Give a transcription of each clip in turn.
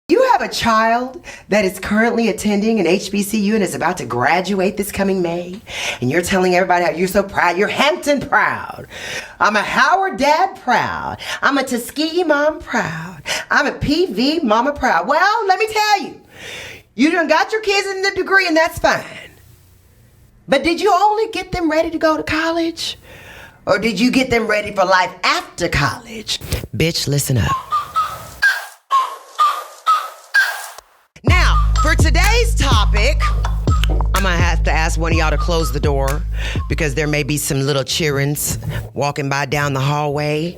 You have a child that is currently attending an HBCU and is about to graduate this coming May, and you're telling everybody how you're so proud. You're Hampton proud. I'm a Howard dad proud. I'm a Tuskegee mom proud. I'm a PV mama proud. Well, let me tell you, you done got your kids in the degree and that's fine. But did you only get them ready to go to college? Or did you get them ready for life after college? Bitch, listen up. Now, for today's topic, I'm gonna have to ask one of y'all to close the door because there may be some little childrens walking by down the hallway.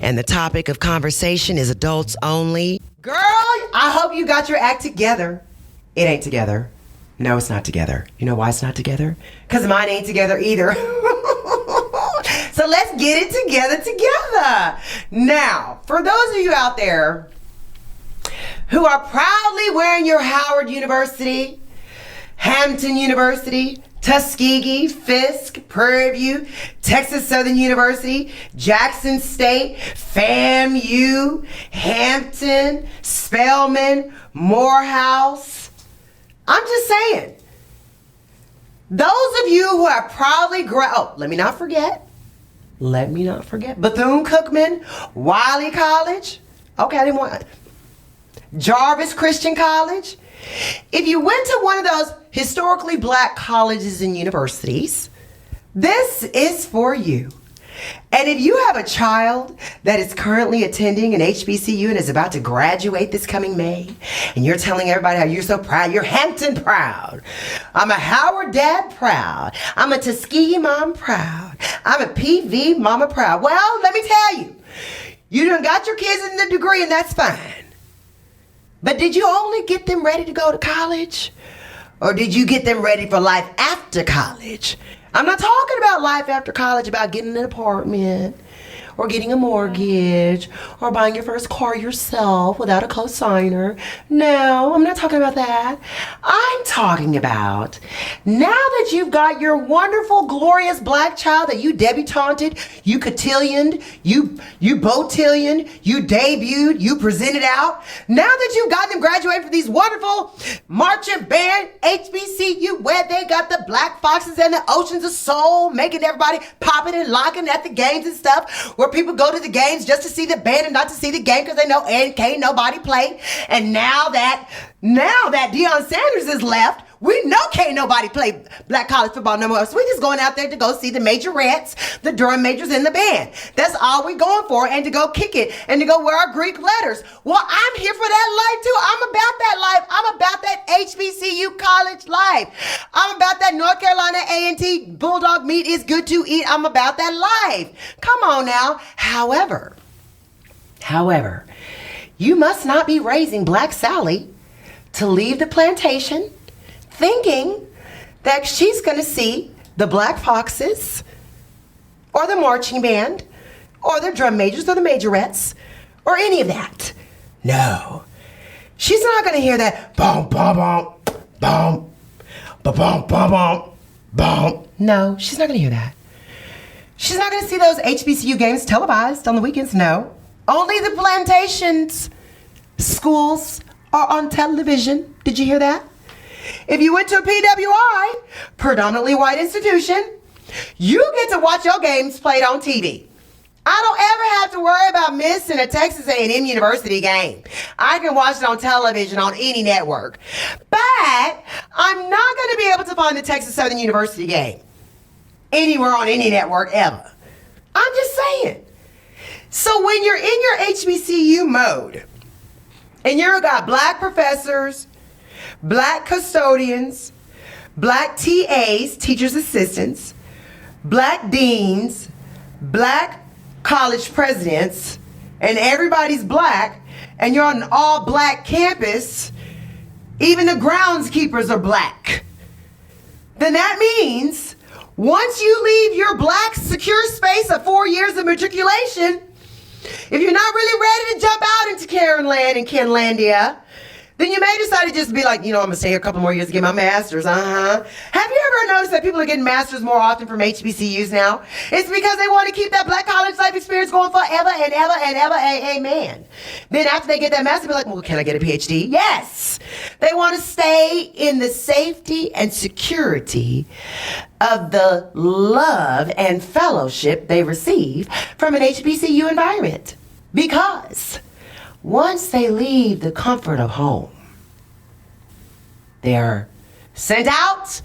And the topic of conversation is adults only. Girl, I hope you got your act together. It ain't together. No, it's not together. You know why it's not together? Because mine ain't together either. So let's get it together. Now, for those of you out there who are proudly wearing your Howard University, Hampton University, Tuskegee, Fisk, Prairie View, Texas Southern University, Jackson State, FAMU, Hampton, Spelman, Morehouse. I'm just saying, those of you who are proudly let me not forget, Bethune-Cookman, Wiley College, okay, I didn't want Jarvis Christian College. If you went to one of those historically black colleges and universities, this is for you. And if you have a child that is currently attending an HBCU and is about to graduate this coming May, and you're telling everybody how you're so proud, you're Hampton proud. I'm a Howard dad proud. I'm a Tuskegee mom proud. I'm a PV mama proud. Well, let me tell you, you done got your kids in the degree and that's fine. But did you only get them ready to go to college? Or did you get them ready for life after college? I'm not talking about life after college, about getting an apartment, or getting a mortgage, or buying your first car yourself without a co-signer. No, I'm not talking about that. I'm talking about now that you've got your wonderful, glorious black child that you debutanted, you cotillioned, you botillioned, you debuted, you presented out. Now that you've gotten them graduated from these wonderful marching band HBCU where they got the Black Foxes and the Oceans of Soul, making everybody popping and locking at the games and stuff, where people go to the games just to see the band and not to see the game because they know can't nobody play. And now that Deion Sanders is left, we know can't nobody play black college football no more. So we're just going out there to go see the majorettes, the Durham majors, and the band. That's all we're going for, and to go kick it and to go wear our Greek letters. Well, I'm here for that life too. I'm about that life. I'm about that HBCU college life. I'm about that North Carolina A&T Bulldog meat is good to eat. I'm about that life. Come on now. However, you must not be raising Black Sally to leave the plantation thinking that she's going to see the Black Foxes or the marching band or the drum majors or the majorettes or any of that. No. She's not going to hear that boom, boom, boom, boom, boom, boom, boom, boom. No, she's not going to hear that. She's not going to see those HBCU games televised on the weekends. No. Only the Plantation's schools are on television. Did you hear that? If you went to a PWI, predominantly white institution, you get to watch your games played on TV. I don't ever have to worry about missing a Texas A&M University game. I can watch it on television on any network. But I'm not going to be able to find the Texas Southern University game anywhere on any network ever. I'm just saying. So when you're in your HBCU mode, and you've got black professors, black custodians, black TAs, teachers assistants, black deans, black college presidents, and everybody's black, and you're on an all-black campus, even the groundskeepers are black, then that means once you leave your black secure space of 4 years of matriculation, if you're not really ready to jump out into Karen Land and Kenlandia, then you may decide to just be like, I'm going to stay here a couple more years to get my master's. Have you ever noticed that people are getting masters more often from HBCUs now? It's because they want to keep that black college life experience going forever and ever and ever. Amen. Then after they get that master's, they're like, well, can I get a PhD? Yes. They want to stay in the safety and security of the love and fellowship they receive from an HBCU environment. Because once they leave the comfort of home, they are sent out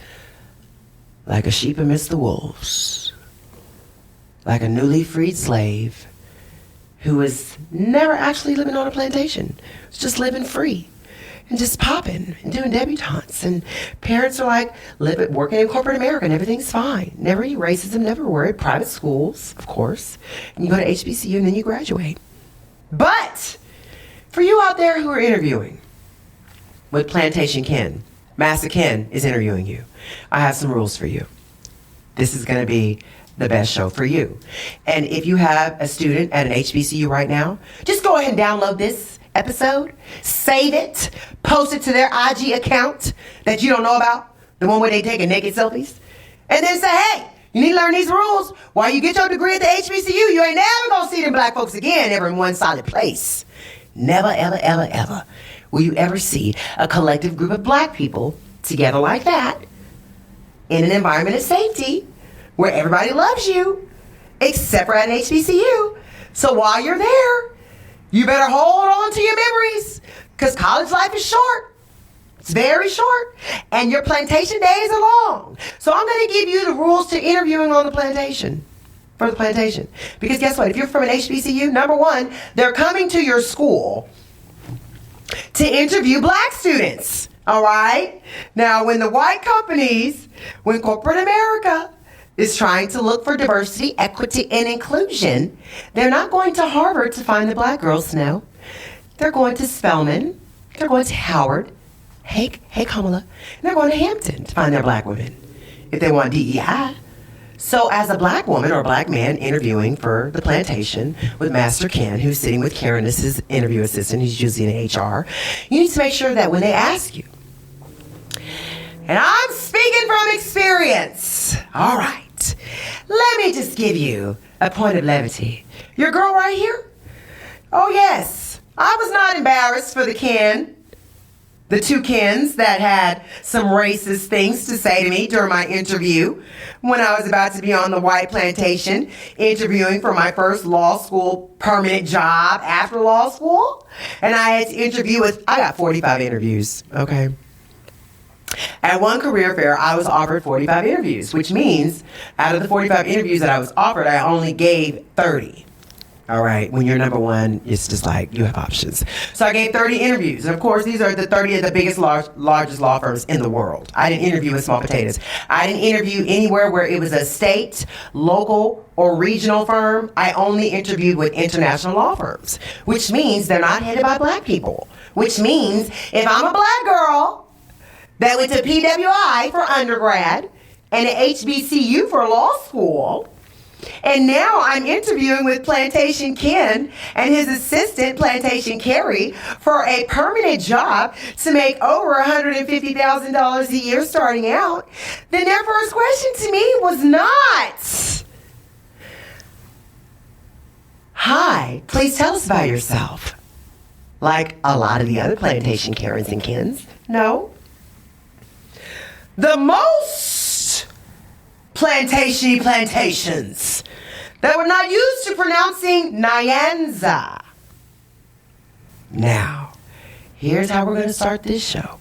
like a sheep amidst the wolves, like a newly freed slave who was never actually living on a plantation, was just living free and just popping and doing debutantes. And parents are like, working in corporate America and everything's fine. Never any racism, never worried. Private schools, of course. And you go to HBCU and then you graduate. But for you out there who are interviewing with Plantation Ken, Master Ken is interviewing you. I have some rules for you. This is going to be the best show for you. And if you have a student at an HBCU right now, just go ahead and download this episode, save it, post it to their IG account that you don't know about, the one where they taking naked selfies, and then say, hey, you need to learn these rules. While you get your degree at the HBCU, you ain't never going to see them black folks again ever in one solid place. Never, ever, ever, ever will you ever see a collective group of black people together like that in an environment of safety where everybody loves you, except for at an HBCU. So while you're there, you better hold on to your memories, because college life is short. It's very short, and your plantation days are long. So I'm going to give you the rules to interviewing on the plantation. For the plantation. Because guess what? If you're from an HBCU, number one, they're coming to your school to interview black students. All right? Now, when the white companies, when corporate America is trying to look for diversity, equity, and inclusion, they're not going to Harvard to find the black girls, no. They're going to Spelman. They're going to Howard. Hey, Kamala. And they're going to Hampton to find their black women if they want DEI. So as a black woman or a black man interviewing for the plantation with Master Ken, who's sitting with Karen as his interview assistant, he's usually in HR, you need to make sure that when they ask you, and I'm speaking from experience, all right, let me just give you a point of levity. Your girl right here? Oh yes, I was not embarrassed for the two Kens that had some racist things to say to me during my interview when I was about to be on the white plantation interviewing for my first law school permanent job after law school. And I had to I got 45 interviews, okay? At one career fair, I was offered 45 interviews, which means out of the 45 interviews that I was offered, I only gave 30. All right, when you're number one, it's just like you have options. So I gave 30 interviews. And of course, these are the 30 of the biggest, largest law firms in the world. I didn't interview with small potatoes. I didn't interview anywhere where it was a state, local, or regional firm. I only interviewed with international law firms, which means they're not headed by black people. Which means if I'm a black girl that went to PWI for undergrad and an HBCU for law school, and now I'm interviewing with Plantation Ken and his assistant, Plantation Carrie, for a permanent job to make over $150,000 a year starting out, then their first question to me was not, hi, please tell us about yourself. Like a lot of the other Plantation Karens and Kens. No. The most plantations that were not used to pronouncing Nyanza. Now, here's how we're going to start this show.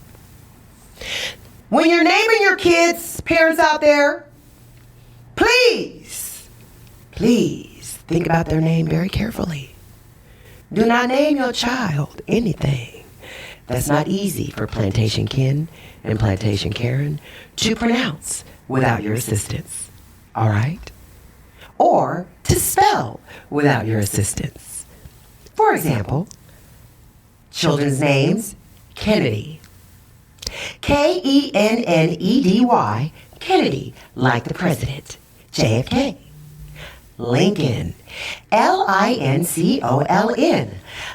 When you're naming your kids, parents out there, please think about their name very carefully. Do not name your child anything that's not easy for Plantation Ken and Plantation Karen to pronounce without your assistance, all right? Or to spell without your assistance. For example, children's names, Kennedy. Kennedy, Kennedy, like the president, JFK. Lincoln, Lincoln,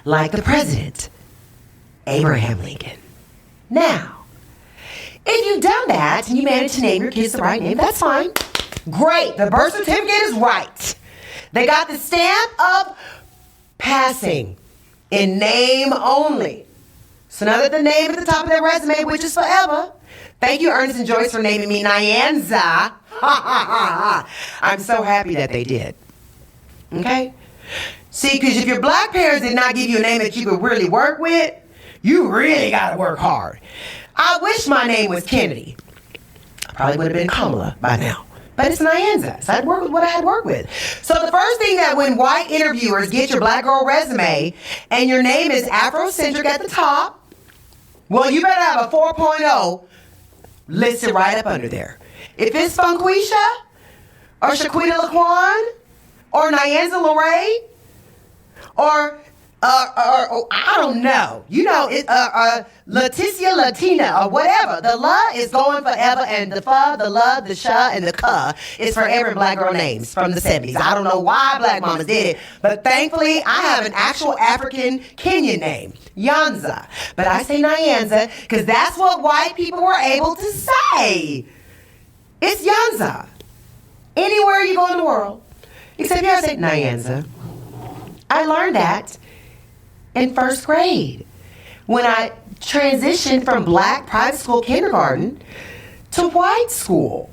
like the president, Abraham Lincoln. Now, if you've done that and you managed to name your kids the right name, that's fine. Great. The birth certificate is right. They got the stamp of passing in name only. So now that the name at the top of their resume, which is forever, thank you, Ernest and Joyce, for naming me Nyanza. I'm so happy that they did. Okay? See, because if your black parents did not give you a name that you could really work with, you really got to work hard. I wish my name was Kennedy. I probably would have been Kamala by now. But it's Nyanza, so I'd work with what I had worked with. So the first thing that when white interviewers get your black girl resume and your name is Afrocentric at the top, well, you better have a 4.0 listed right up under there. If it's Funquisha or Shaquita Laquan or Nyanza Lorraine or I don't know. You know, Leticia Latina or whatever. The la is going forever, and the fa, the la, the sha, and the ka is forever in black girl names from the 70s. I don't know why black mamas did it, but thankfully I have an actual African Kenyan name, Yanza. But I say Nyanza because that's what white people were able to say. It's Yanza. Anywhere you go in the world. Except here I say Nyanza. I learned that in first grade when I transitioned from black private school kindergarten to white school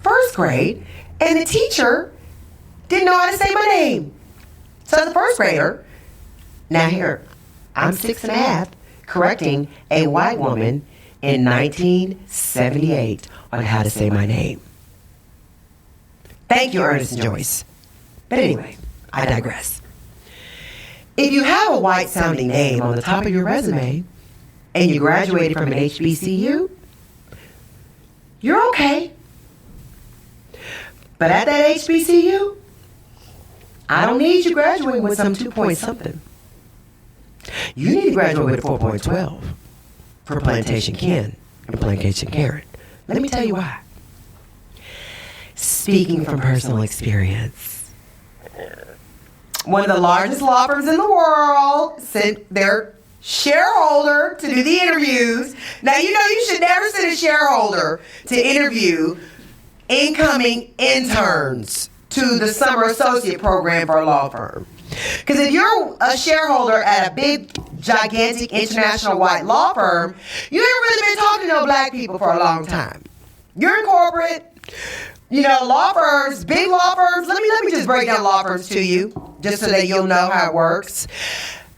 first grade, and the teacher didn't know how to say my name. So as a first grader, now here, I'm 6.5 correcting a white woman in 1978 on how to say my name. Thank you, Ernest and Joyce. But anyway, I digress. If you have a white-sounding name on the top of your resume and you graduated from an HBCU, you're okay. But at that HBCU, I don't need you graduating with some 2-point something. You need to graduate with a 4.12 for Plantation Ken and Plantation Karen. Let me tell you why. Speaking from personal experience, one of the largest law firms in the world sent their shareholder to do the interviews. Now, you know you should never send a shareholder to interview incoming interns to the summer associate program for a law firm. Because if you're a shareholder at a big, gigantic, international white law firm, you ain't really been talking to no black people for a long time. You're in corporate. You know, law firms, big law firms, let me just break down law firms to you, just so that you'll know how it works.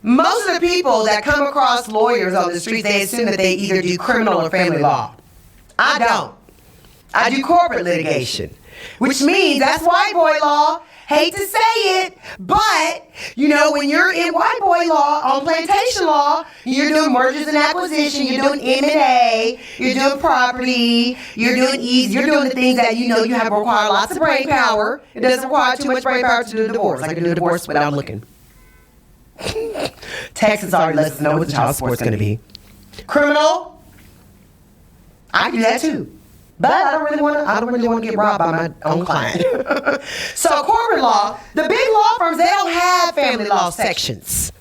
Most of the people that come across lawyers on the streets, they assume that they either do criminal or family law. I don't. I do corporate litigation, which means that's white boy law. Hate to say it, but, you know, when you're in white boy law, on plantation law, you're doing mergers and acquisition, you're doing M&A, you're doing property, you're doing you're doing the things that you know you have to require lots of brain power. It doesn't require too much brain power to do a divorce. I can do a divorce without looking. Texas already lets us know what the child support's going to be. Criminal, I can do that too. But I don't really want to get robbed by my own client. So corporate law, the big law firms, they don't have family law sections.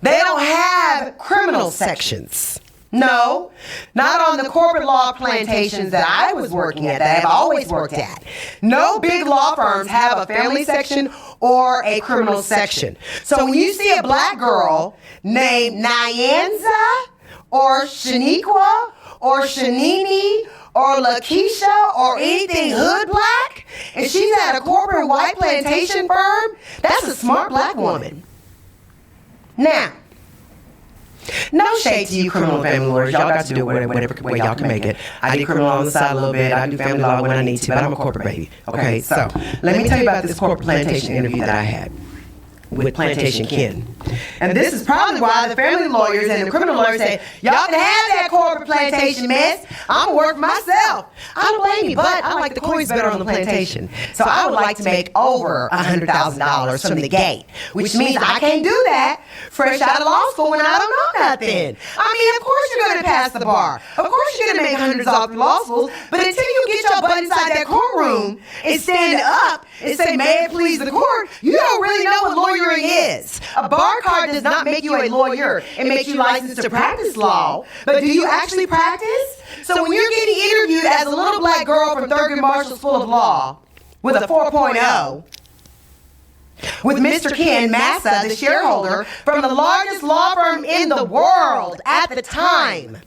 They don't have criminal sections. No, not on the corporate law plantations that I was working at, that I've always worked at. No big law firms have a family section or a criminal section. So when you see a black girl named Nyanza or Shaniqua or Shanini or Lakeisha or anything hood black, and she's at a corporate white plantation firm, that's a smart black woman. Now, no shade to you criminal and family lawyers. Y'all got to do it whatever way y'all can make it. I do criminal on the side a little bit. I do family law when I need to, but I'm a corporate baby. Okay, so let me tell you about this corporate plantation interview that I had with Plantation Ken. And this is probably why the family lawyers and the criminal lawyers say, y'all can have that corporate plantation mess. I'm going to work for myself. I don't blame you, but I like the coins better on the plantation. So I would like to make over $100,000 from the gate, which means I can't do that fresh out of law school when I don't know nothing. I mean, of course you're going to pass the bar. Of course you're going to make hundreds off through law school, but until you get your butt inside that courtroom and stand up and say, may it please the court, you don't really know what lawyers lawyering is. A bar card does not make you a lawyer. It makes you licensed to practice law. But do you actually practice? So when you're getting interviewed as a little black girl from Thurgood Marshall School of Law with a 4.0, with Mr. Ken Massa, the shareholder from the largest law firm in the world at the time,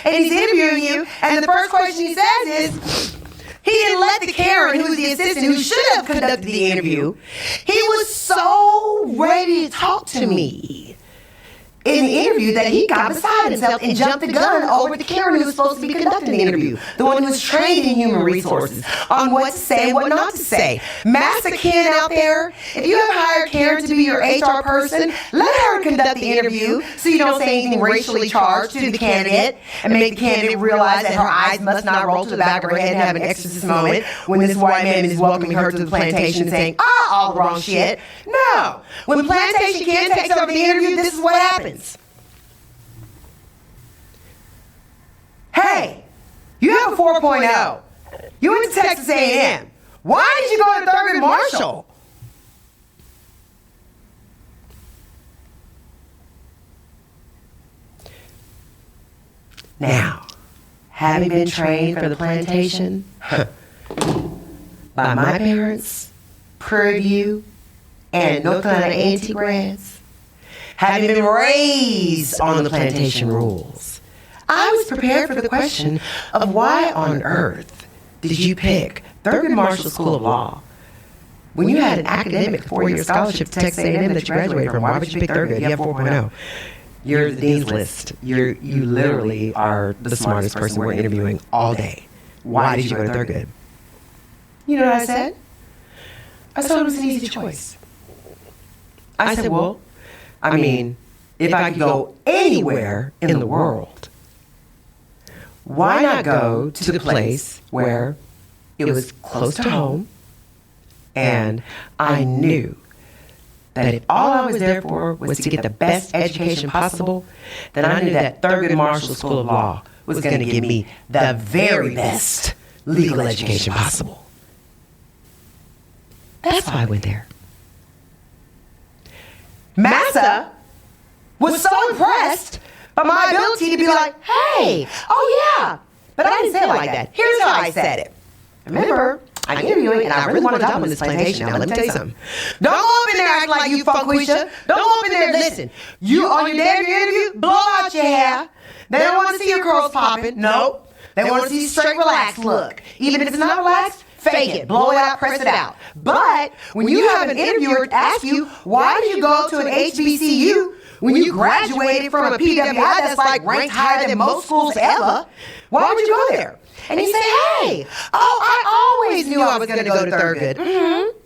and he's interviewing you, and the first question he says is, he didn't let the Karen, who's the assistant, who should have conducted the interview, he was so ready to talk to me in the interview that he got beside himself and jumped the gun over the Karen who was supposed to be conducting the interview, the one who was trained in human resources, on what to say and what not to say. Massa Ken out there, if you have hired Karen to be your HR person, let her conduct the interview so you don't say anything racially charged to the candidate and make the candidate realize that her eyes must not roll to the back of her head and have an exorcist moment when this white man is welcoming her to the plantation and saying, all the wrong shit. No. When Plantation Ken takes over the interview, this is what happens. Hey, you have a 4.0. You went to Texas A&M. Why did you go to Thurgood Marshall? Now, having been trained for the plantation by my parents, Prairie View, and North Carolina A&T grads, having been raised on the plantation rules, I was prepared for the question of why on earth did you pick Thurgood Marshall School of Law when you had an academic 4-year scholarship to Texas A&M that you graduated from? Why would you pick Thurgood? You have 4.0. You're the dean's list. You literally are the smartest person we're interviewing all day. Why did you go to Thurgood? You know what I said? I thought it was an easy choice. I said, well, I mean, if I could go anywhere in the world, why not go to the place where it was close to home and I knew that if all I was there for was to get the best education possible, then I knew that Thurgood Marshall School of Law was going to give me the very best legal education possible. That's why I went there. Massa was so impressed by my ability to be like, hey, oh yeah, but I didn't say it like that. Here's how I said it. Remember, I'm interviewing and I really want to job on this plantation. Now, let me tell you something. Don't go up in there acting like you Funquisha. Don't go up in there, listen. You, on your day of your interview, blow out your hair. They don't want to see your curls popping. Nope. They want to see straight, relaxed look. Even if it's not relaxed, fake it. Blow it out, press it out. But when you have an interviewer ask you, why did you go to an HBCU when you graduated from a PWI that's like ranked higher than most schools ever? Why would you go there? And he said, hey, I always knew I was going to go to Thurgood. Mm-hmm.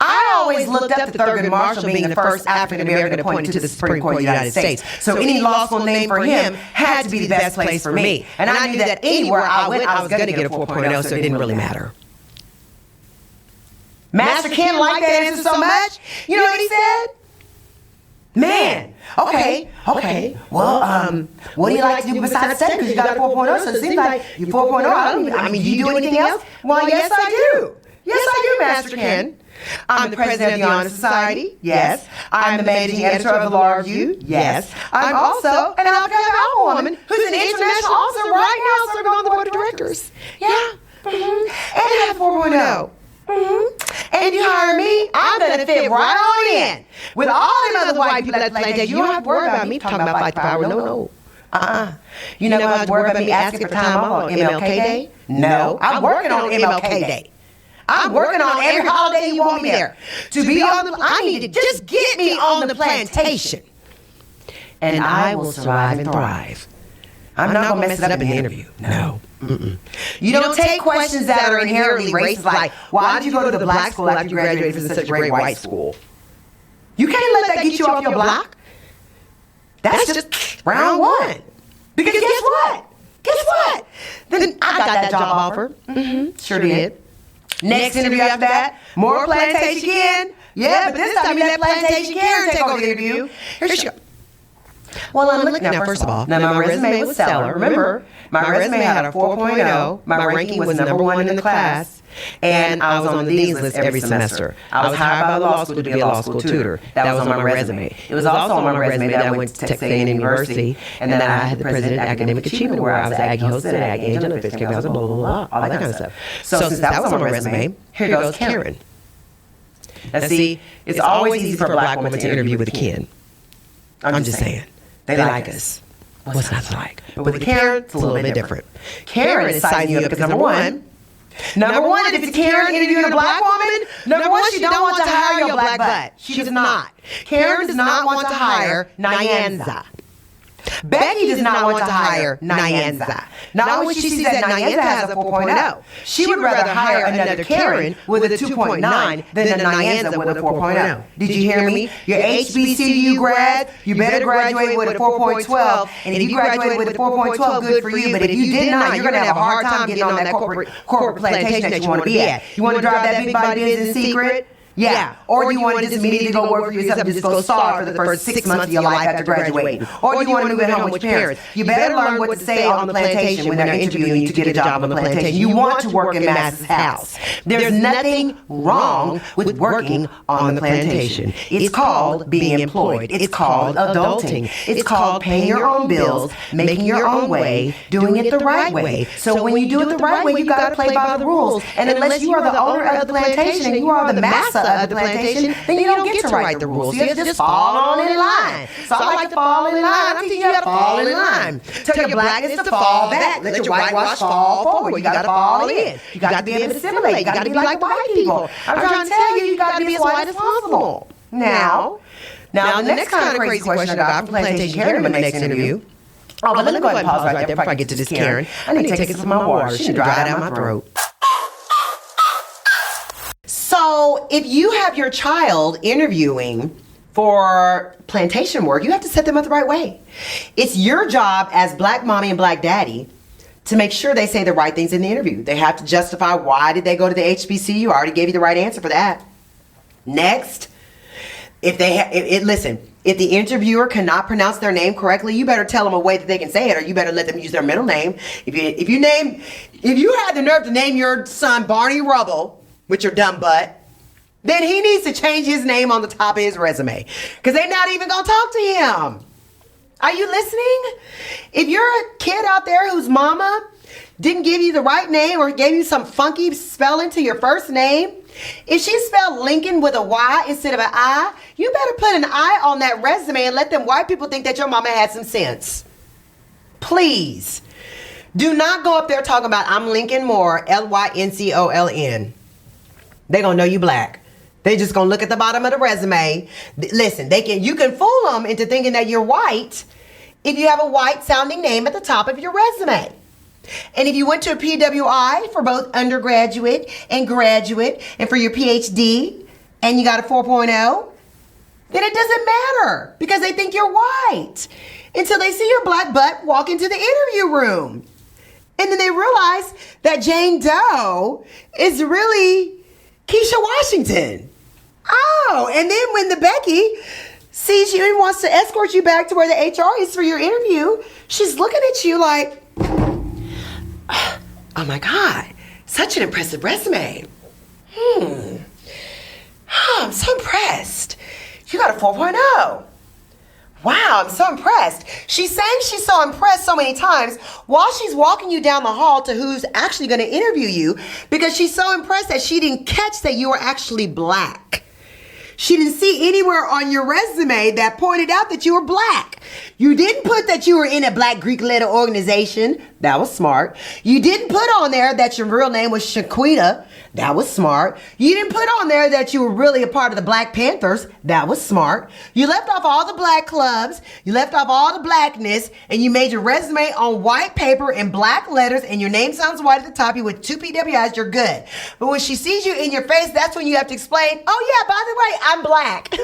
I always looked up to Thurgood Marshall being the first African American appointed to the Supreme Court of the United States. So any law school name for him had to be the best place for me. And I knew that anywhere I went, I was going to get a 4.0, so it didn't really matter. Master Ken liked that answer so much. You know what he said? Man, okay. Well, what do you like to do besides study? Because you got a 4.0, so it seems like you're 4.0. I mean, do you do anything else? Well, yes, I do. Yes, I do, Master Ken. I'm the president of the Honor Society. Yes. I'm the managing editor of the Law Review. Yes. I'm also an alpha woman who's an international officer right now serving on the board of directors. Yeah. Mm-hmm. And I have 4.0. Mm-hmm. And you hire me, I'm going to fit right on in. With all them other white people at the plantation, you don't have to worry about me talking about fight the power. No. You never have to worry about me asking for time off on MLK Day? No. I'm working on MLK Day. I'm working on every holiday you want me there. To be on the, I need to just get me on the plantation. And I will survive and thrive. I'm not going to mess it up in the interview. No. Mm-mm. You don't take questions that are inherently racist, like, why did you go to the black school after you graduated from such a great white school? You can't let that get you off your block. That's just round one. Because guess what? Then I got that job offer. Mm-hmm. Sure did. Next interview after that, more Plantation Ken. Yeah, but this time you let Plantation Karen take over the interview. Here she goes. Well, I'm looking now, first of all, now my resume was stellar. Remember, my resume had a 4.0. My ranking was number one in the class. And I was on the dean's list every semester. I was hired by the law school to be a law school tutor. That was on my resume. It was also on my resume that I went to Texas A&M University, and then I had the president Academic Achievement, where I was Aggie host and Aggie agent of Fifth Grade, blah, blah, blah, all that kind of stuff. So since that was on my resume, here goes Karen. Now see, it's always easy for a black woman to interview with a Ken. I'm just saying. They like us. What's not to like? But with Karen, it's a little bit different. Karen is sizing you up because number one, if it's Karen interviewing a black woman, number one, she don't want to hire your black butt. She does not. Karen does not want to hire Nyanza. Becky does not want to hire Nyanza. Not only she sees that Nyanza has a 4.0, she would rather hire another Karen with a 2.9 than a Nyanza with a 4.0. Did you hear me? Your HBCU grad, you better graduate with a 4.12, and if you graduated with a 4.12, good for you, but if you did not, you're going to have a hard time getting on that corporate plantation that you want to be at. You want to drive that big body business secret? Yeah, or you want to just immediately go work for yourself and just go starve for the first 6 months of your life after graduating. Or you want to move at home with your parents. You better learn what to say on the plantation when they're interviewing you to get a job on the plantation. You want to work in Mass's house. There's nothing wrong with working on the plantation. It's called being employed. It's called adulting. It's called paying your own bills, making your own way, doing it the right way. So when you do it the right way, you got to play by the rules. And unless you are the owner of the plantation and you are the master of the plantation, then you don't get to write the rules. You have to just fall on in line. So I like to fall in line. I'm teaching you how to fall in line. Tell your blackness to fall back. Let your whitewash fall forward. You got to fall in. You got to be able to assimilate. You got to be like white people. I'm trying to tell you, you got to be as white as possible. Now, the next kind of crazy question I got from Plantation Karen in my next interview. Oh, but let me go ahead and pause right there before I get to this Karen. I need to take some of my water. She dried out my throat. So if you have your child interviewing for plantation work, you have to set them up the right way. It's your job as black mommy and black daddy to make sure they say the right things in the interview. They have to justify why did they go to the HBCU. I already gave you the right answer for that. Next, if the interviewer cannot pronounce their name correctly, you better tell them a way that they can say it, or you better let them use their middle name. If you had the nerve to name your son Barney Rubble with your dumb butt, then he needs to change his name on the top of his resume, because they're not even going to talk to him. Are you listening? If you're a kid out there whose mama didn't give you the right name or gave you some funky spelling to your first name, if she spelled Lincoln with a Y instead of an I, you better put an I on that resume and let them white people think that your mama had some sense. Please. Do not go up there talking about I'm Lincoln Moore, Lyncoln. They're going to know you black. They just going to look at the bottom of the resume. Listen, you can fool them into thinking that you're white if you have a white sounding name at the top of your resume. And if you went to a PWI for both undergraduate and graduate and for your PhD and you got a 4.0, then it doesn't matter because they think you're white until they see your black butt walk into the interview room. And then they realize that Jane Doe is really Keisha Washington. Oh, and then when the Becky sees you and wants to escort you back to where the HR is for your interview, she's looking at you like, oh my God, such an impressive resume. I'm so impressed. You got a 4.0. Wow, I'm so impressed. She's saying she's so impressed so many times while she's walking you down the hall to who's actually going to interview you, because she's so impressed that she didn't catch that you were actually black. She didn't see anywhere on your resume that pointed out that you were black. You didn't put that you were in a black Greek letter organization. That was smart. You didn't put on there that your real name was Shaquita. That was smart. You didn't put on there that you were really a part of the Black Panthers. That was smart. You left off all the black clubs. You left off all the blackness, and you made your resume on white paper in black letters, and your name sounds white at the top. You with 2 PWIs, you're good. But when she sees you in your face, that's when you have to explain, oh yeah, by the way, I'm black.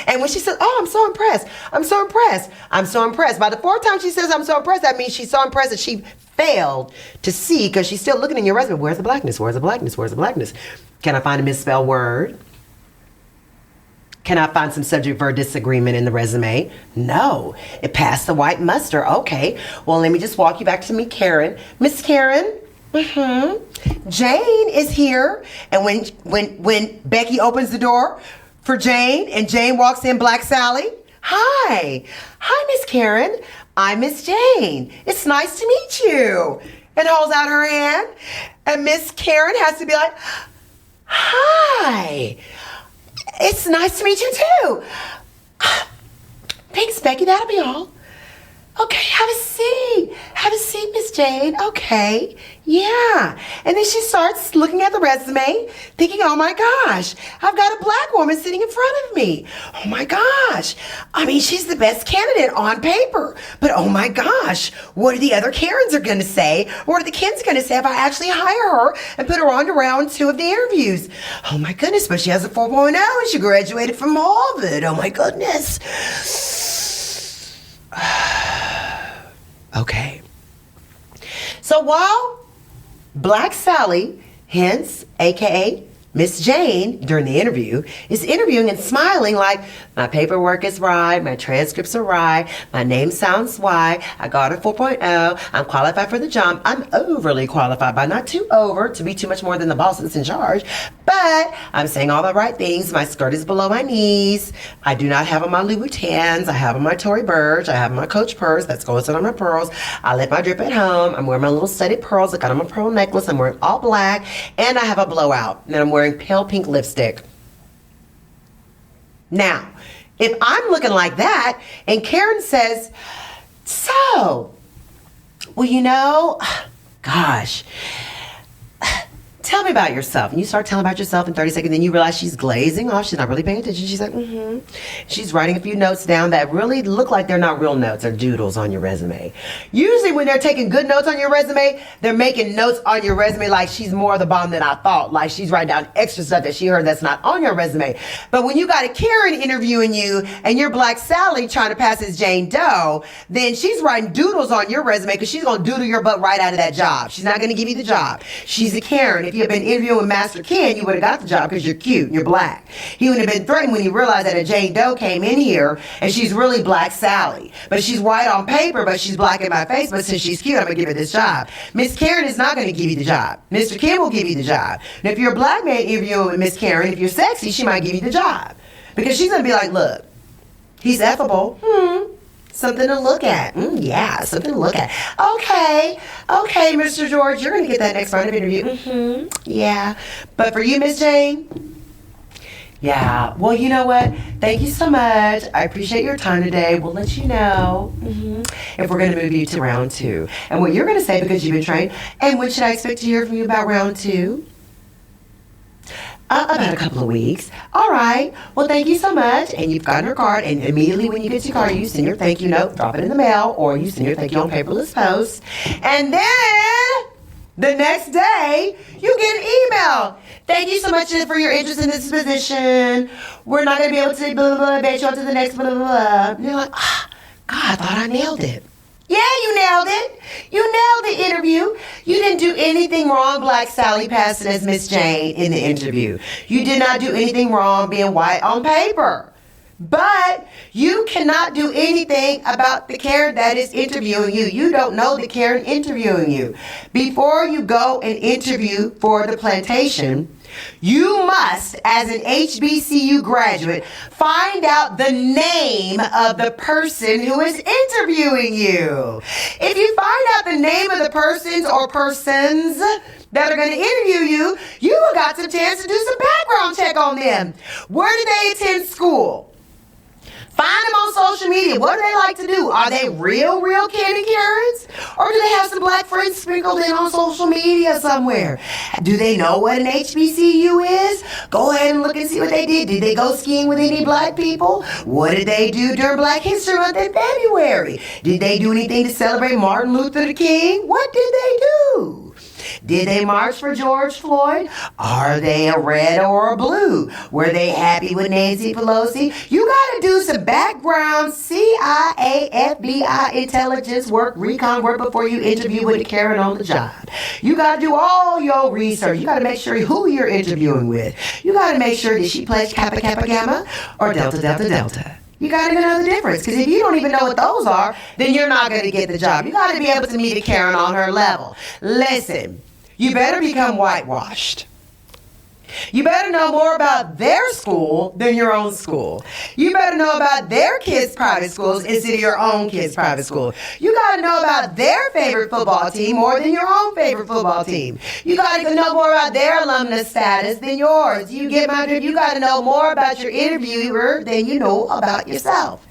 And when she says, oh, I'm so impressed. I'm so impressed. I'm so impressed. By the 4th time she says, I'm so impressed, that means she's so impressed that she failed to see, because she's still looking in your resume. Where's the blackness? Where's the blackness? Where's the blackness? Can I find a misspelled word? Can I find some subject verb disagreement in the resume? No. It passed the white muster. Okay. Well, let me just walk you back to me, Karen. Miss Karen, Jane is here. And when Becky opens the door for Jane and Jane walks in, Black Sally, hi, Miss Karen. I'm Miss Jane. It's nice to meet you. And holds out her hand. And Miss Karen has to be like, hi, it's nice to meet you too. Thanks, Becky, that'll be all. Okay, have a seat. Have a seat, Miss Jane. Okay, yeah. And then she starts looking at the resume, thinking, oh my gosh, I've got a black woman sitting in front of me. Oh my gosh. I mean, she's the best candidate on paper. But oh my gosh, what are the other Karens are going to say? What are the kids going to say if I actually hire her and put her on to round 2 of the interviews? Oh my goodness, but she has a 4.0 and she graduated from Harvard. Oh my goodness. Okay. So while Black Sally, hence AKA Miss Jane, during the interview, is interviewing and smiling like, my paperwork is right, my transcripts are right, my name sounds right, I got a 4.0, I'm qualified for the job. I'm overly qualified, but not too over to be too much more than the boss that's in charge. But I'm saying all the right things. My skirt is below my knees. I do not have on my Louboutins. I have on my Tory Burch. I have on my Coach purse. That's going on my pearls. I let my drip at home. I'm wearing my little studded pearls. I got on my pearl necklace. I'm wearing all black. And I have a blowout. And I'm wearing pale pink lipstick. Now, if I'm looking like that and Karen says, so, well, you know, gosh, tell me about yourself. And you start telling about yourself in 30 seconds, then you realize she's glazing off. She's not really paying attention. She's like, She's writing a few notes down that really look like they're not real notes or doodles on your resume. Usually when they're taking good notes on your resume, they're making notes on your resume like she's more of the bomb than I thought. Like she's writing down extra stuff that she heard that's not on your resume. But when you got a Karen interviewing you and you're Black Sally trying to pass as Jane Doe, then she's writing doodles on your resume because she's going to doodle your butt right out of that job. She's not going to give you the job. She's a Karen. If you had been interviewing with Master Ken, you would have got the job because you're cute and you're black. He would have been threatened when he realized that a Jane Doe came in here and she's really Black Sally. But she's white on paper, but she's black in my face. But since she's cute, I'm going to give her this job. Miss Karen is not going to give you the job. Mr. Ken will give you the job. And if you're a black man interviewing with Miss Karen, if you're sexy, she might give you the job. Because she's going to be like, look, he's affable. Something to look at. Yeah, something to look at. Okay, Mr. George, you're going to get that next round of interview. Yeah. But for you, Miss Jane, yeah. Well, you know what? Thank you so much. I appreciate your time today. We'll let you know if we're going to move you to round 2. And what you're going to say, because you've been trained, and when should I expect to hear from you about round 2? About a couple of weeks. All right. Well, thank you so much. And you've gotten her card. And immediately when you get your card, you send your thank you note, drop it in the mail, or you send your thank you on paperless post. And then the next day, you get an email. Thank you so much for your interest in this position. We're not going to be able to blah, blah, blah, advance you on to the next blah, blah, blah. And you're like, God, I thought I nailed it. Yeah, you nailed it. You nailed the interview. You didn't do anything wrong, Black Sally, passing as Miss Jane in the interview. You did not do anything wrong being white on paper. But you cannot do anything about the Karen that is interviewing you. You don't know the Karen interviewing you. Before you go and interview for the Plantation, you must, as an HBCU graduate, find out the name of the person who is interviewing you. If you find out the name of the persons or persons that are going to interview you, you got some chance to do some background check on them. Where do they attend school? Find them on social media. What do they like to do? Are they real Candy Karens? Or do they have some black friends sprinkled in on social media somewhere? Do they know what an HBCU is? Go ahead and look and see what they did. Did they go skiing with any black people? What did they do during Black History Month in February? Did they do anything to celebrate Martin Luther King? What did they do? Did they march for George Floyd? Are they a red or a blue? Were they happy with Nancy Pelosi? You got to do some background CIA, FBI intelligence work, recon work before you interview with the Karen on the job. You got to do all your research. You got to make sure who you're interviewing with. You got to make sure that she pledged Kappa Kappa Gamma or Delta Delta Delta. You got to know the difference, because if you don't even know what those are, then you're not going to get the job. You got to be able to meet a Karen on her level. Listen, you better become whitewashed. You better know more about their school than your own school. You better know about their kids' private schools instead of your own kids' private school. You got to know about their favorite football team more than your own favorite football team. You got to know more about their alumnus status than yours. You get my drift? You got to know more about your interviewer than you know about yourself.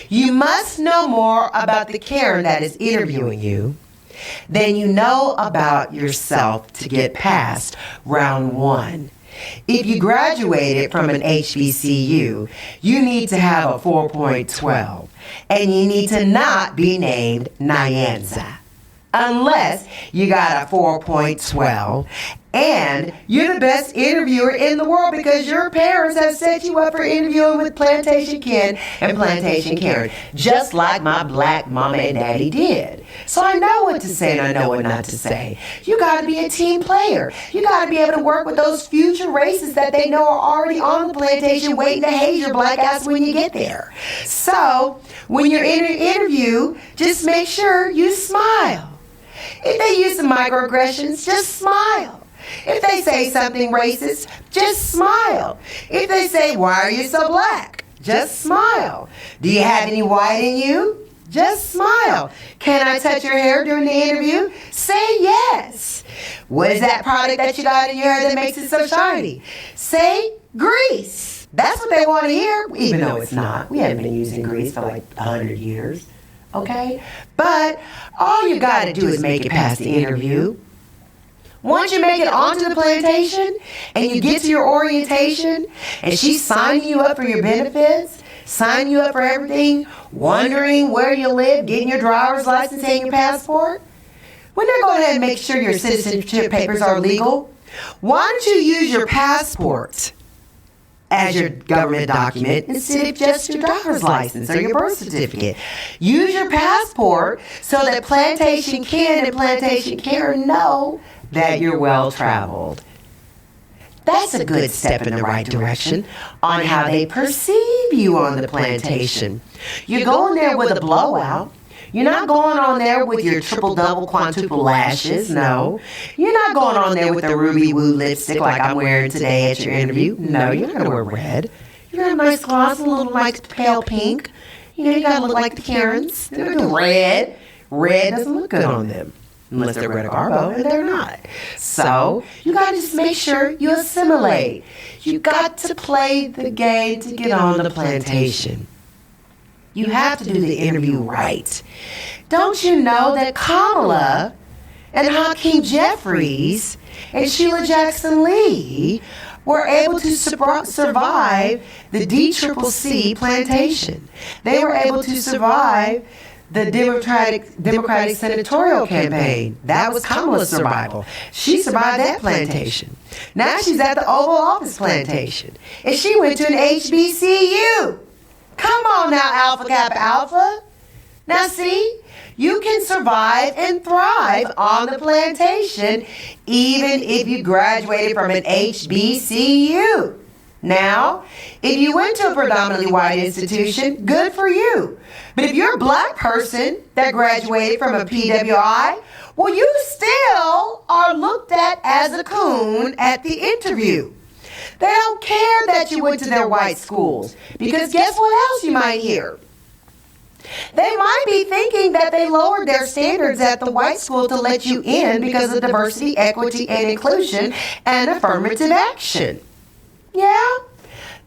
You must know more about the Karen that is interviewing you than you know about yourself to get past round one. If you graduated from an HBCU, you need to have a 4.12, and you need to not be named Nyanza, unless you got a 4.12, and you're the best interviewer in the world because your parents have set you up for interviewing with Plantation Ken and Plantation Karen, just like my black mama and daddy did. So I know what to say and I know what not to say. You got to be a team player. You got to be able to work with those future races that they know are already on the plantation waiting to haze your black ass when you get there. So when you're in an interview, just make sure you smile. If they use some microaggressions, just smile. If they say something racist, just smile. If they say, why are you so black? Just smile. Do you have any white in you? Just smile. Can I touch your hair during the interview? Say yes. What is that product that you got in your hair that makes it so shiny? Say grease. That's what they want to hear, even though it's not. We haven't been using grease for like 100 years. Okay? But all you got to do is make it past the interview. Once you make it onto the plantation and you get to your orientation and she's signing you up for your benefits, signing you up for everything, wondering where you live, getting your driver's license and your passport, when they're going ahead and make sure your citizenship papers are legal, why don't you use your passport as your government document instead of just your driver's license or your birth certificate? Use your passport so that Plantation Ken and Plantation Karen know that you're well-traveled. That's a good step in the right direction on how they perceive you on the plantation. You're going there with a blowout. You're not going on there with your triple, double, quintuple lashes, no. You're not going on there with the ruby woo lipstick like I'm wearing today at your interview. No, you're not going to wear red. You're going to have nice gloss, a little like pale pink. You know, you got to look like the Karens. They're doing red. Red doesn't look good on them. Unless they're Greta Garbo, and they're not. So, you got to just make sure you assimilate. You got to play the game to get on the plantation. You have to do the interview right. Don't you know that Kamala and Hakeem Jeffries and Sheila Jackson Lee were able to survive the DCCC plantation? They were able to survive the Democratic senatorial campaign. That was Kamala's survival. She survived that plantation. Now she's at the Oval Office plantation. And she went to an HBCU. Come on now, Alpha Kappa Alpha. Now see, you can survive and thrive on the plantation even if you graduated from an HBCU. Now, if you went to a predominantly white institution, good for you. But if you're a black person that graduated from a PWI, well, you still are looked at as a coon at the interview. They don't care that you went to their white schools, because guess what else you might hear? They might be thinking that they lowered their standards at the white school to let you in because of diversity, equity, and inclusion and affirmative action. Yeah,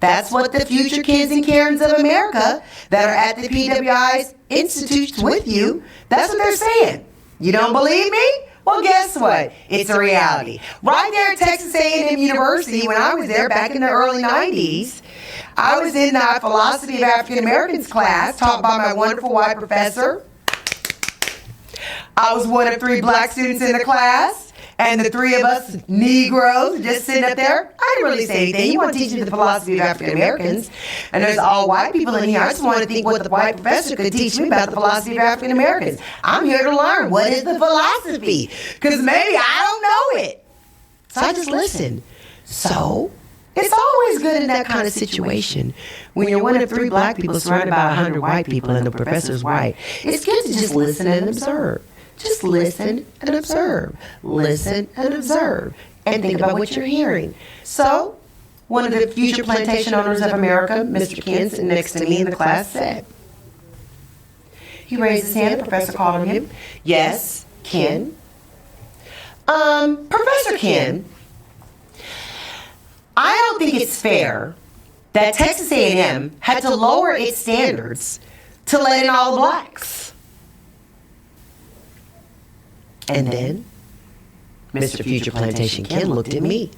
that's what the future kids and Karens of America that are at the PWI's institutes with you, that's what they're saying. You don't believe me? Well, guess what? It's a reality. Right there at Texas A&M University, when I was there back in the early 90s, I was in the Philosophy of African Americans class taught by my wonderful white professor. I was one of 3 black students in the class. And the 3 of us Negroes just sitting up there. I didn't really say anything. You want to teach me the philosophy of African Americans. And there's all white people in here. I just want to think what the white professor could teach me about the philosophy of African Americans. I'm here to learn. What is the philosophy? Because maybe I don't know it. So I just listen. So it's always good in that kind of situation when you're one of 3 black people surrounded by 100 white people and the professor's white. It's good to just listen and observe. Just listen and observe. Listen and observe. And think about what you're hearing. So, one of the future plantation owners of America, Mr. Ken, sitting next to me in the class, said, he raised his hand, the professor called on him. Yes, Ken. Professor Ken, I don't think it's fair that Texas A&M had to lower its standards to let in all the blacks. And then Mr. Future Plantation Ken looked at me.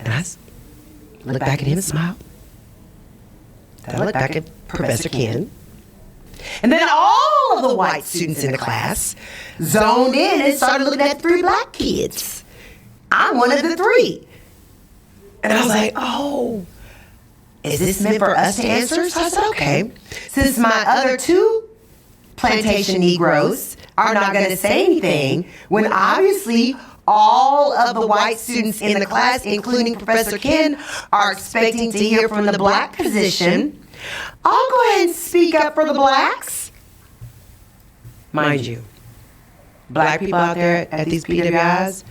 And I looked back at him and smiled. Then I looked back at Professor Ken. And then all of the white students in the class zoned in and started looking at the three black kids. I'm one of the three. And I was like, oh, is this meant for us to answer? So I said, okay. Since my other two plantation Negroes are not going to say anything, when obviously all of the white students in the class, including Professor Ken, are expecting to hear from the black position, I'll go ahead and speak up for the blacks. Mind you, black people out there at these PWIs,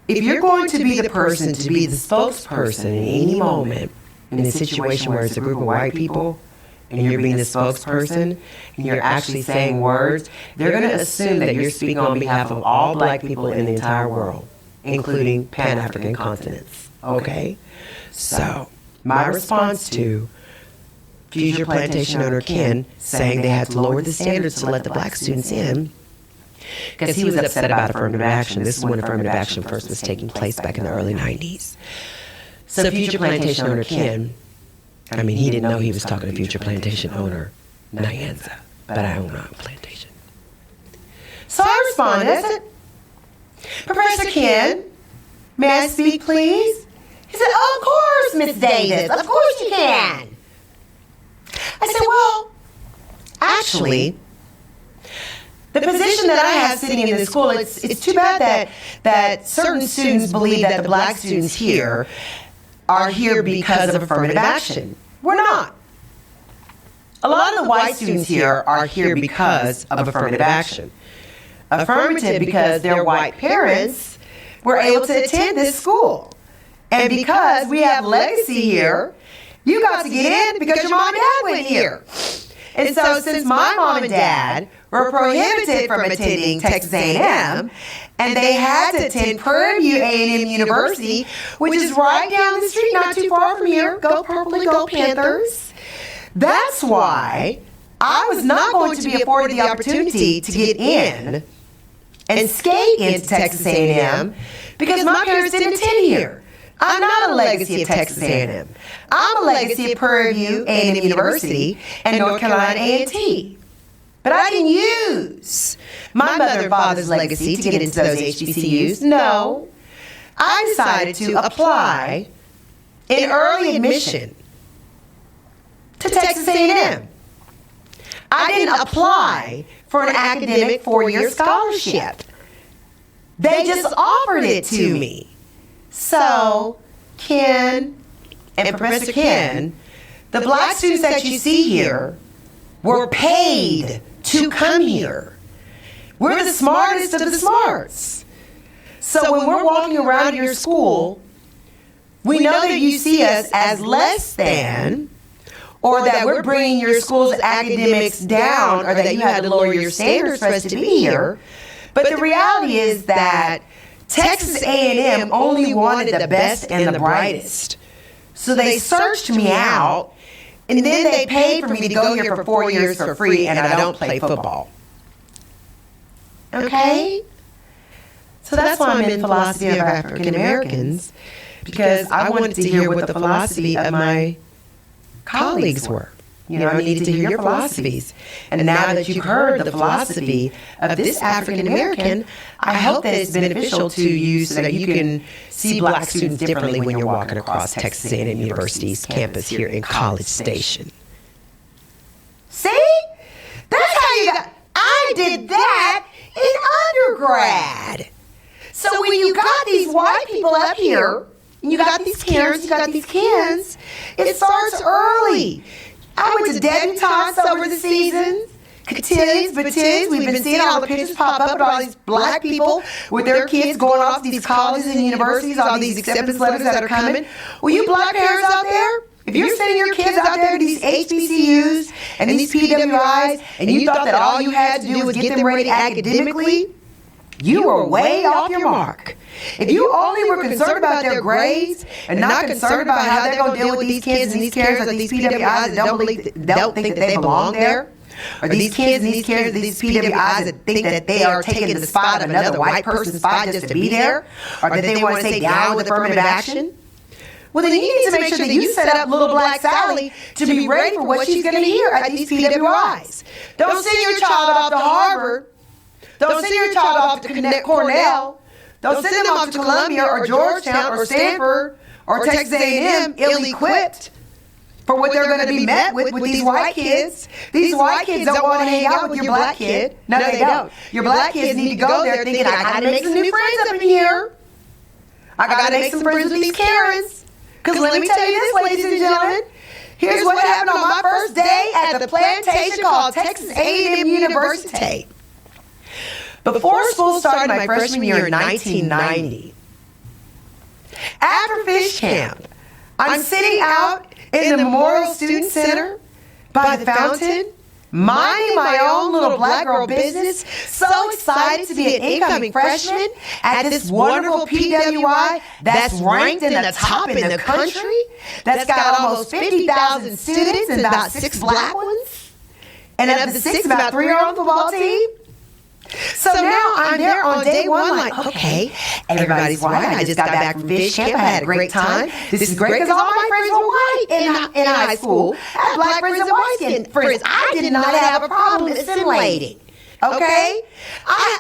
if you're going to be the person to be the spokesperson in any moment in a situation where it's a group of white people and you're being the spokesperson and you're actually saying words, they're going to assume that you're speaking on behalf of all black people in the entire world, including Pan-African continents. Okay? So, my response to future plantation owner Ken saying they had to lower the standards to let the black students in, because he was upset about affirmative action. This is when affirmative action first was taking place back in the early 90s. So future plantation owner Ken, I mean, he didn't know he was talking to future plantation owner Nyanza, but I own a plantation. So I responded, I said, Professor Ken, may I speak, please? He said, oh, of course, Miss Davis, of course you can. I said, well, actually, the position that I have sitting in this school, it's too bad that certain students believe that the black students here are here because of affirmative action. We're not. A lot of the white students here are here because of affirmative action. Affirmative because their white parents were able to attend this school. And because we have legacy here, you got to get in because your mom and dad went here. And so since my mom and dad were prohibited from attending Texas A&M, and they had to attend Prairie View A&M University, which is right down the street, not too far from here. Go Purple, go Panthers. That's why I was not going to be afforded the opportunity to get in and skate into Texas A&M because my parents didn't attend here. I'm not a legacy of Texas A&M. I'm a legacy of Prairie View A&M University and North Carolina A&T. But I didn't use my mother and father's legacy to get into those HBCUs. No. I decided to apply in early admission to Texas A&M. I didn't apply for an academic 4-year scholarship. They just offered it to me. So, Ken and Professor Ken, the black students that you see here were paid to come here. We're the smartest of the smarts. So when we're walking around your school, we know that you see us as less than, or that we're bringing your school's academics down, or that you had to lower your standards for us to be here. But the reality is that Texas A&M only wanted the best and the brightest. So they searched me out, and then they paid for me to go here for 4 years for free, and I don't play football. Okay? So that's why I'm in philosophy of African Americans, because I wanted to hear what the philosophy of my colleagues were. You know, I needed to hear your philosophies. And now that you've heard the philosophy of this African American, I hope that it's beneficial to you so that you can see black students differently when you're walking across Texas A&M University's campus here in College Station. See? That's how you got... I did that in undergrad. So when you got these white people up here, and you got these Karens, you got these Kens, it starts early. I went to debutantes over the seasons. Cotillions, batillions. We've been seeing all the pictures pop up of all these black people with their kids going off to these colleges and universities, all these acceptance letters that are coming. Well, you black parents out there, if you're sending your kids out there to these HBCUs and these PWIs, and you thought that all you had to do was get them ready academically, you were way off your mark. If you only were concerned about their grades and not concerned about how they're going to deal with these kids and these carers and these PWIs that don't think that they belong there, or these kids and these carers, these PWIs that think that they are taking the spot of another white person's spot just to be there, or that they want to say down with affirmative action, well, then you need to make sure that you set up little black Sally to be ready for what she's going to hear at these PWIs. Don't send your child off to Harvard. Don't send your child off to Cornell. Don't send them off to Columbia or Georgetown or Stanford or Texas A&M ill-equipped for what they're going to be met with these white kids. These white kids don't want to hang out with your black kid. No, they don't. Your black kids need to go there thinking, I got to make some new friends up in here. I got to make some friends with these Karens. Because let me tell you this, ladies and gentlemen. Here's what happened on my first day at the plantation called Texas A&M University. Before school started my freshman year in 1990, after fish camp, I'm sitting out in the Memorial Student Center by the fountain, minding my own little black girl business, so excited to be an incoming freshman at this wonderful PWI that's ranked in the top in the country, that's got almost 50,000 students and about 6 black ones, and of the 6, about 3 are on the football team. So now I'm there on day one like, okay, everybody's white. I just got back from fish camp. I had a great time. This is great because all my friends were white in high school. I had black friends and white skin friends. I did not have a problem assimilating. Okay?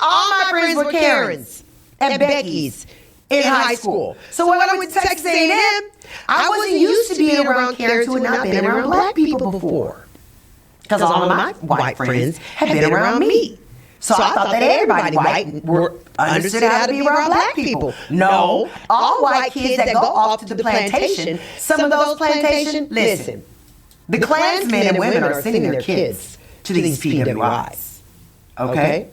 All my friends were Karens and Beckys in high school. So when I went to Texas A&M, I wasn't used to being around Karens who had not been around black people before. Because all of my white friends had been around me. So I thought that everybody white understood how to be around black people. No, all white kids that go off to the plantation, some of those plantations, listen, the Klansmen and women are sending their kids to these PWIs. Okay?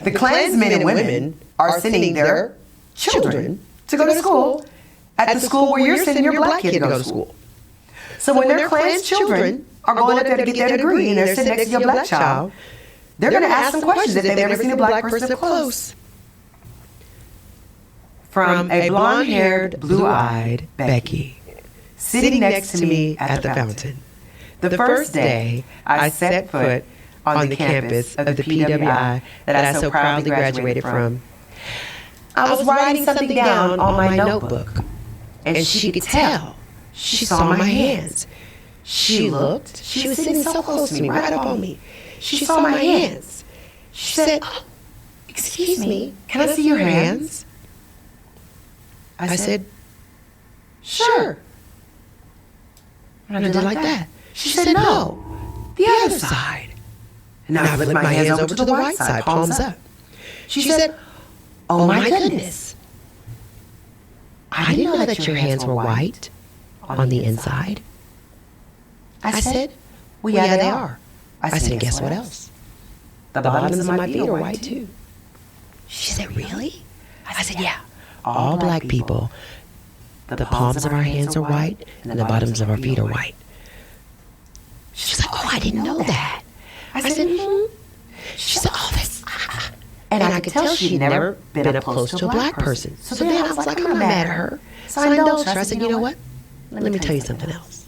The Klansmen and women are sending their children to go to school at the school where you're sending your black kid to go to school. So when their Klans children are going up there to get their degree and they're sitting next to your black child, they're going to ask some questions if they've never seen a black person up close. From a blonde-haired, blue-eyed Becky, sitting next to me at the fountain. The first day I set foot on the campus of the PWI that I so proudly graduated from, I was writing something down on my notebook, and she could tell. She saw my hands. She looked. She was sitting so close to me, right up on me. She saw my hands. She said, excuse me, can I see your hands? I said, sure. And I did like that. She said, no, the other side. And I flipped my hands over to the right side, palms up. She said, oh my goodness. I didn't know that your hands were white on the inside. I said, well, yeah, they are. I said, and guess what else? The bottoms of my feet are white too. She said, really? I said, yeah. All black people, the palms of our hands are white and the bottoms of our feet are white. She's like, oh, I didn't know that. I said, She said, oh, that's... And I could tell she'd never been up close to a black person. So then I was like, I'm not mad at her. So I indulged her. I said, you know what? Let me tell you something else.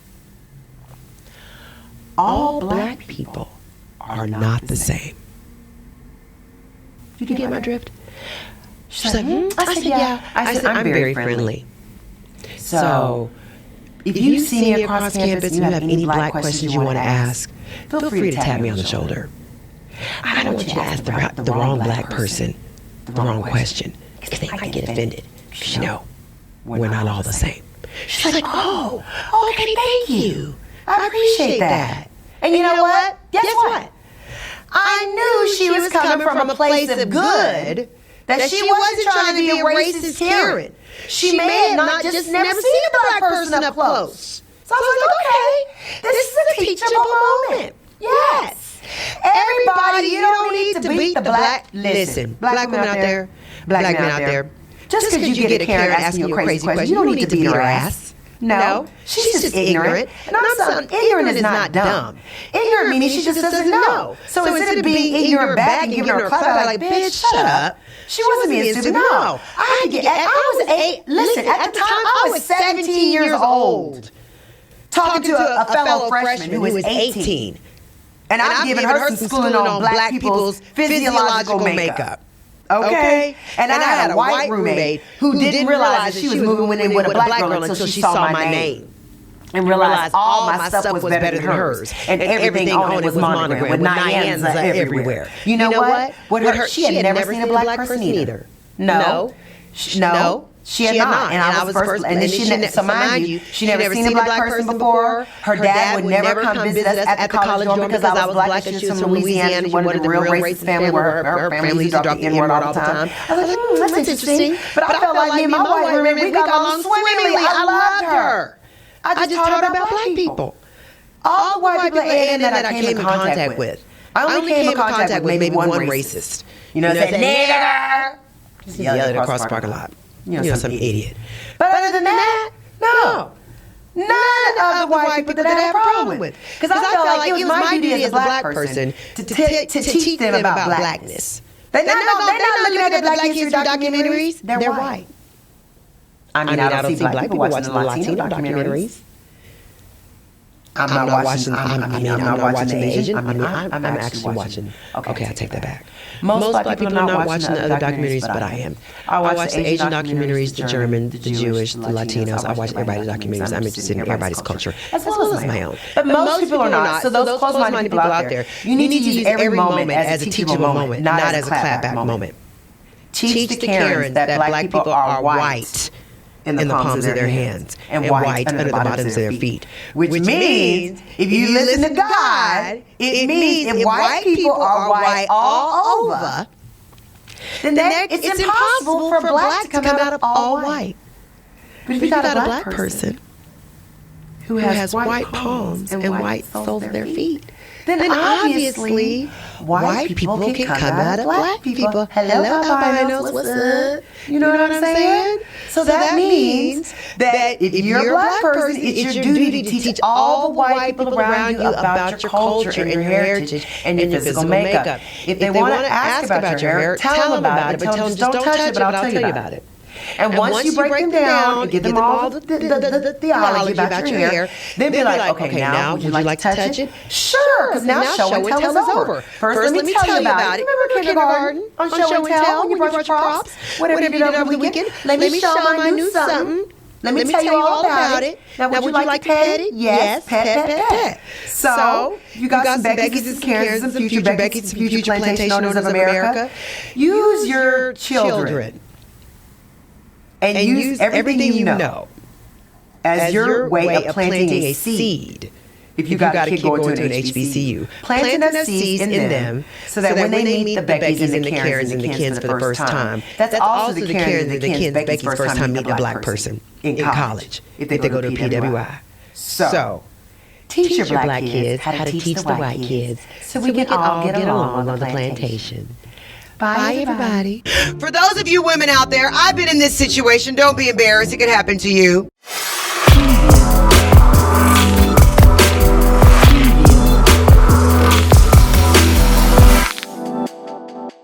All black people are not the same. Did you get my drift? She's like, I said, yeah. I said, I'm very friendly. So, if you see me across campus and you have any black questions you want to ask, feel free to tap me on the shoulder. I don't want you to ask the wrong black person the wrong question, because they might get offended. Because, you know, we're not all the same. She's like, oh, okay, thank you. I appreciate that. And you know what? Guess what? I knew she was coming from a place of good, that she wasn't trying to be a racist Karen. She may have not just never seen a black person up close. So I was like, okay, this is a teachable moment. Yes. Everybody, you don't need to beat the black. Listen, black women out there, black men out there. Just because you get a Karen asking you a crazy question, you don't need to beat her ass. No, she's just ignorant. And I'm saying ignorant is not dumb. Ignorant meaning she just doesn't know. So instead of being ignorant back and giving her a clap like, bitch, shut up. She wasn't being stupid. No. Listen, at the time, I was 17 years old. Talking to a fellow freshman who was 18. And I'm giving her some schooling on black people's physiological makeup. Okay? And I had a white roommate who didn't realize that she was moving in with a black girl until she saw my name. And realized all my stuff was better than hers. And everything on it was monogrammed with Nyanza everywhere. You know what? She had never seen a black person either. No. She had not. And I was the first. And then so mind you, she never seen a black person before. Her dad would never come visit us at the college dorm because I was black and she was from Louisiana. She wanted a real racist family where her family used to drop the N-word all the time. I was like, that's interesting. But I felt like me and my white roommate, we got along swimmingly. I loved her. I just taught her about black people. All the white people at A&M that I came in contact with. I only came in contact with maybe one racist. You know, say, nigger. Just yelled across the parking lot. You know, some idiot. But other than that, no. None of the white people that I have a problem with. Because I felt like it was my duty as a black person to teach them about blackness. They're not looking at the black history documentaries. They're white. I mean, I don't see black people watching the Latino documentaries. I'm not watching the Asian. I'm actually watching. Okay, I take that back. Most black people are not watching the other documentaries, but I am. I watch the Asian documentaries, the German, the Jewish, the Latinos. I watch everybody's documentaries. I'm interested in everybody's culture, as well as my own. But most people are not. So those close-minded people out there, you need to use every moment as a teachable moment, not as a clapback moment. Teach the Karens that black people are white in the palms of their hands and white under the bottoms of their feet. Which means, if you listen to God, it means if white people are white all over, then it's impossible for black to come out of all white. But if you got a black person who has white palms and white soles of their feet, then obviously white people can come out of black people. Hello, albinos, what's up? You know what I'm saying? So that means that if you're a black person, it's your duty to teach all the white people around you about your culture and your heritage and your physical makeup. If they want to ask about your hair, tell them about it, but tell them just don't touch it, but I'll tell you about it. And once you break them down and give them all the theology about your hair, then be like, okay, now would you like to touch it? Sure, because now show and tell is over. First, let me tell you about it. Remember kindergarten on show and tell when you brought your props? Whatever you did over the weekend. Let me show my new something. Let me tell you all about it. Now, would you like to pet it? Yes, pet. So, you got some Beckys and some Karens, some future Beckys, some future Plantation owners of America. Use your children. And use everything you know as your way of planting a seed. If you got a kid going to an HBCU, plant enough seeds in them so that when they meet the Beckys and the Karens and the Kens for the first time, that's also the Karens and the Kens, Becky's first time meeting a black person in college if they go to a PWI. So, teach your black kids how to teach the white kids so we can all get along on the plantation. Bye, everybody. For those of you women out there, I've been in this situation. Don't be embarrassed. It could happen to you.